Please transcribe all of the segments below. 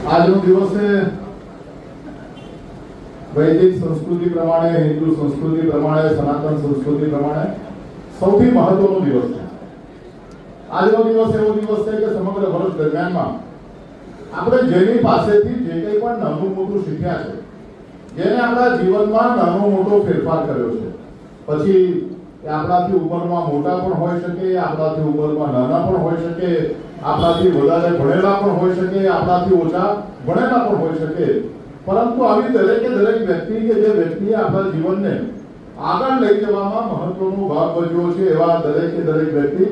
આજનો દિવસ છે વૈદિક સંસ્કૃતિ પ્રમાણે, હિન્દુ સંસ્કૃતિ પ્રમાણે, સનાતન સંસ્કૃતિ પ્રમાણે સૌથી મહત્વનો દિવસ છે. આજનો દિવસ એવો દિવસ છે કે સમગ્ર વર્ષ દરમિયાનમાં આપણે જેની પાસેથી જે કંઈ પણ નાનું મોટું શીખ્યા છે, જેને આપણા જીવનમાં નાનો મોટો ફેરફાર કર્યો છે, પછી એ આપણાથી ઉંમરમાં મોટા પણ હોઈ શકે, આપણાથી ઉંમરમાં નાના પણ હોઈ શકે, આપણાથી વધારે ભણેલા પણ હોઈ શકે, આપણાથી ઓછા ભણેલા પણ હોઈ શકે, પરંતુ આવી દરેકે દરેક વ્યક્તિ કે જે વ્યક્તિએ આપણા જીવનને આગળ લઈ જવામાં મહત્વનો ભાગ ભજવ્યો છે, એવા દરેકે દરેક વ્યક્તિ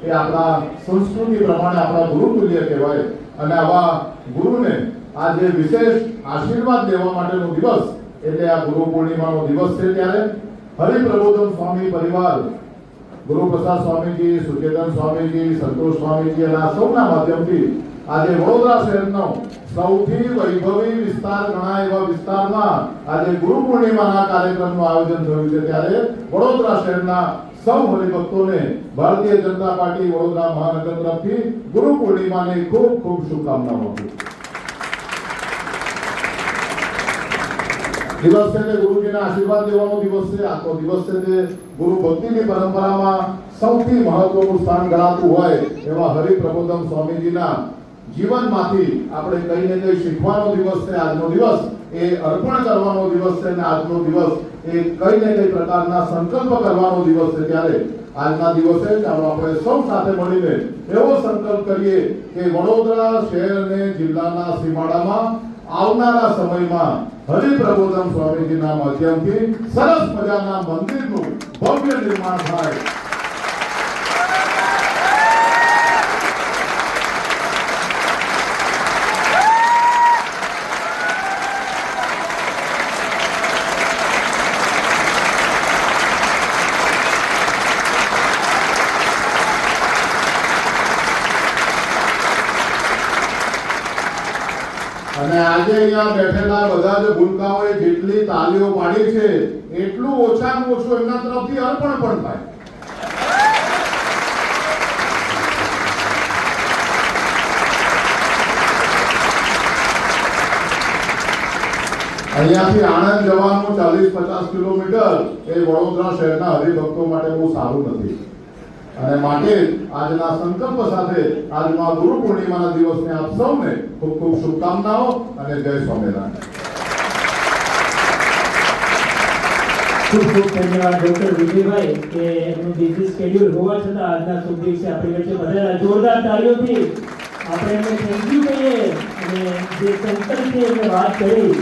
એ આપણા સંસ્કૃતિ પ્રમાણે આપણા ગુરુતુલ્ય કહેવાય. અને આવા ગુરુને આજે વિશેષ આશીર્વાદ દેવા માટેનો દિવસ એટલે આ ગુરુ પૂર્ણિમાનો દિવસ છે. ત્યારે હરિપ્રબોધન સ્વામી પરિવાર, ગુરુપ્રસાદ સ્વામીજી, સુચેતન સ્વામીજી, સંતોષ સ્વામીજી અને આ સૌના માધ્યમથી આજે વડોદરા શહેરનો સૌથી વૈભવી વિસ્તાર ગણાય એવા વિસ્તારમાં આજે ગુરુ પૂર્ણિમાના કાર્યક્રમનું આયોજન થયું છે. ત્યારે વડોદરા શહેરના સૌ હરિભક્તોને ભારતીય જનતા પાર્ટી વડોદરા મહાનગર તરફથી ગુરુ પૂર્ણિમાની ખૂબ ખૂબ શુભકામનાઓ. દિવસ છે તે ગુરુજીના આશીર્વાદ લેવાનો દિવસ છે. આખો દિવસ છે તે ગુરુ ભક્તિની પરંપરામાં સૌથી મહત્વનું સ્થાન ગણાતું હોય એવા હરિપ્રબોધન સ્વામીજીના જીવનમાંથી આપણે કંઈ ને કંઈ શીખવાનો દિવસ છે. આજનો દિવસ એ અર્પણ કરવાનો દિવસ છે અને આજનો દિવસ એ કંઈ ને કંઈ પ્રકારના સંકલ્પ કરવાનો દિવસ છે. ત્યારે આજના દિવસે ચાલો આપણે સૌ સાથે મળીને એવો સંકલ્પ કરીએ કે વડોદરા શહેર અને જિલ્લાના સીમાડામાં આવનારા સમયમાં હરિપ્રબોધન સ્વામીજીના માધ્યમથી સરસ મજાના મંદિરનું ભવ્ય નિર્માણ થાય. અને આજે અહીંયા બેઠેલા બધા જ ભૂલકાઓએ જેટલી તાલીઓ પાડી છે એટલું ઓછામાં ઓછું એમના તરફથી અર્પણ પણ થાય. અહીંયાથી આણંદ જવાનું 40-50 કિલોમીટર એ વડોદરા શહેરના હરિભક્તો માટે બહુ સારું નથી. અને માટે આજના સંકલ્પ સાથે આજના ગુરુ પૂર્ણિમાના દિવસને આપ સૌને ખૂબ ખૂબ શુભકામનાઓ અને જય સ્વામિનારાયણ. ખૂબ ખૂબ ધન્યવાદ ડોક્ટર વિજયભાઈ કે એમનું બિઝી સ્કેડ્યુલ હોવા છતાં આજના શુભ દિવસે આપણી વચ્ચે બધા જોરદાર તાળીઓથી આપણે એમને થેન્ક યુ કહીએ. અને જે સંકલ્પની એમને વાત કરી